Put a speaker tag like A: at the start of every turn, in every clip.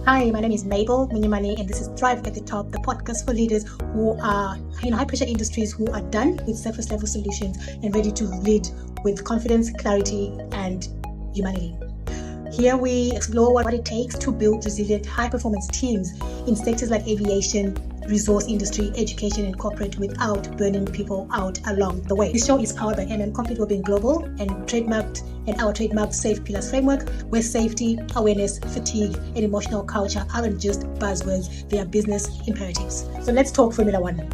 A: Hi, my name is Mabel Minyamani, and this is Thrive at the Top, the podcast for leaders who are in high-pressure industries who are done with surface-level solutions and ready to lead with confidence, clarity, and humanity. Here we explore what it takes to build resilient, high-performance teams in sectors like aviation, resource industry, education, and corporate without burning people out along the way. This show is powered by Complete Wellbeing Global and our trademarked Safe Pillars framework, where safety, awareness, fatigue, and emotional culture aren't just buzzwords, they are business imperatives. So let's talk Formula One.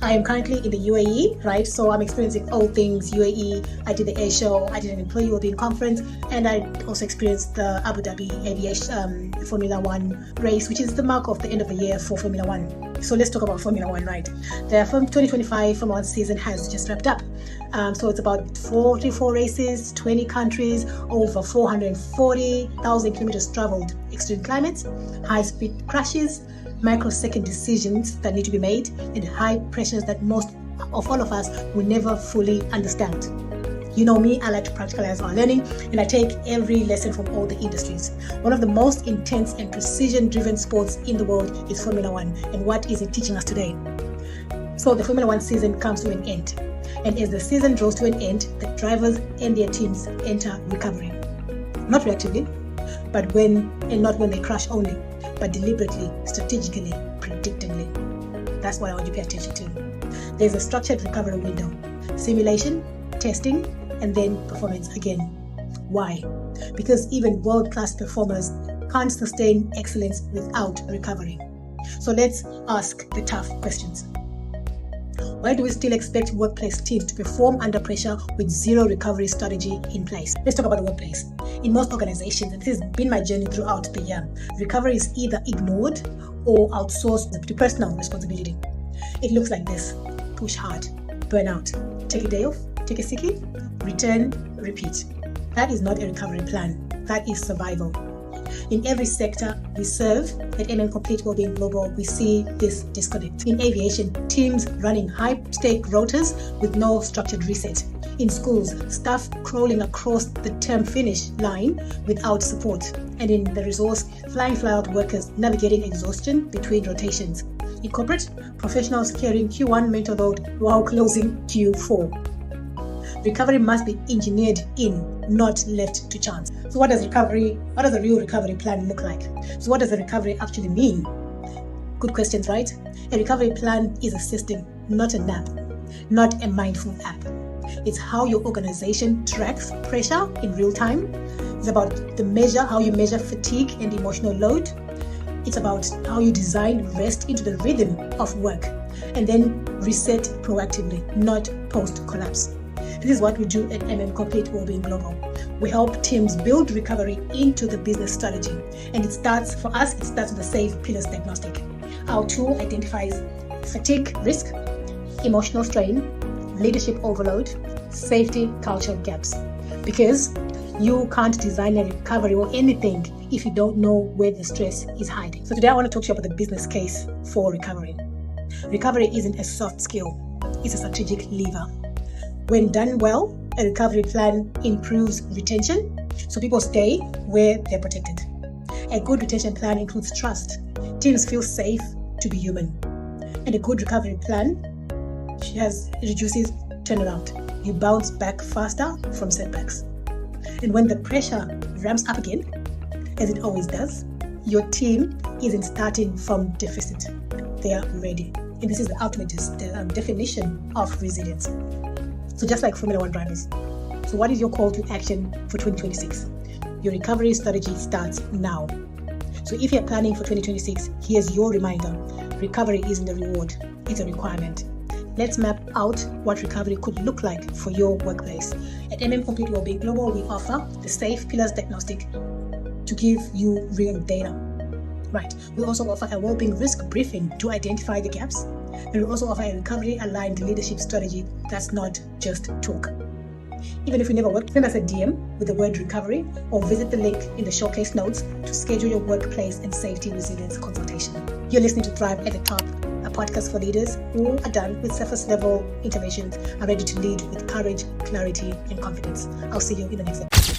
A: I am currently in the UAE, right? So I'm experiencing all things UAE. I did the air show, I did an employee wellbeing conference, and I also experienced the Abu Dhabi Aviation Formula One race, which is the mark of the end of the year for Formula One. So let's talk about Formula One, right? The 2025 Formula One season has just wrapped up. So it's about 44 races, 20 countries, over 440,000 kilometers traveled, extreme climates, high-speed crashes, microsecond decisions that need to be made, and high pressures that most of all of us will never fully understand. You know me, I like to practicalize our learning, and I take every lesson from all the industries. One of the most intense and precision-driven sports in the world is Formula One, and what is it teaching us today? So the Formula One season comes to an end, and as the season draws to an end, the drivers and their teams enter recovery. Not reactively, not when they crash only, but deliberately, strategically, predictably. That's what I want you to pay attention to. There's a structured recovery window: simulation, testing, and then performance again. Why? Because even world-class performers can't sustain excellence without recovery. So let's ask the tough questions. Why do we still expect workplace teams to perform under pressure with zero recovery strategy in place? Let's talk about the workplace. In most organizations, and this has been my journey throughout the year, recovery is either ignored or outsourced to personal responsibility. It looks like this: push hard, burn out, take a day off, take a sick leave, return, repeat. That is not a recovery plan. That is survival. In every sector we serve at Complete Wellbeing Global, we see this disconnect. In aviation, teams running high-stake rotas with no structured reset. In schools, staff crawling across the term finish line without support. And in the resource, flying fly-out workers navigating exhaustion between rotations. In corporate, professionals carrying Q1 mental load while closing Q4. Recovery must be engineered in, not left to chance. So what does a real recovery plan look like? So what does a recovery actually mean? Good questions, right? A recovery plan is a system, not a nap, not a mindful app. It's how your organization tracks pressure in real time. It's about how you measure fatigue and emotional load. It's about how you design rest into the rhythm of work, and then reset proactively, not post-collapse. This is what we do at Complete Wellbeing Global. We help teams build recovery into the business strategy. And it starts with the Safe Pillars diagnostic. Our tool identifies fatigue risk, emotional strain, leadership overload, safety culture gaps. Because you can't design a recovery or anything if you don't know where the stress is hiding. So today I want to talk to you about the business case for recovery. Recovery isn't a soft skill, it's a strategic lever. When done well, a recovery plan improves retention, so people stay where they're protected. A good retention plan includes trust. Teams feel safe to be human. And a good recovery plan reduces turnaround. You bounce back faster from setbacks. And when the pressure ramps up again, as it always does, your team isn't starting from deficit. They are ready. And this is the ultimate definition of resilience. So just like Formula One drivers. So what is your call to action for 2026? Your recovery strategy starts now. So if you're planning for 2026, here's your reminder. Recovery isn't a reward, it's a requirement. Let's map out what recovery could look like for your workplace. At Complete Wellbeing Global, we offer the Safe Pillars diagnostic to give you real data. Right. We also offer a wellbeing risk briefing to identify the gaps. And we also offer a recovery-aligned leadership strategy that's not just talk. Even if you never worked, send us a DM with the word recovery or visit the link in the showcase notes to schedule your workplace and safety resilience consultation. You're listening to Thrive at the Top, a podcast for leaders who are done with surface-level interventions, are ready to lead with courage, clarity, and confidence. I'll see you in the next episode.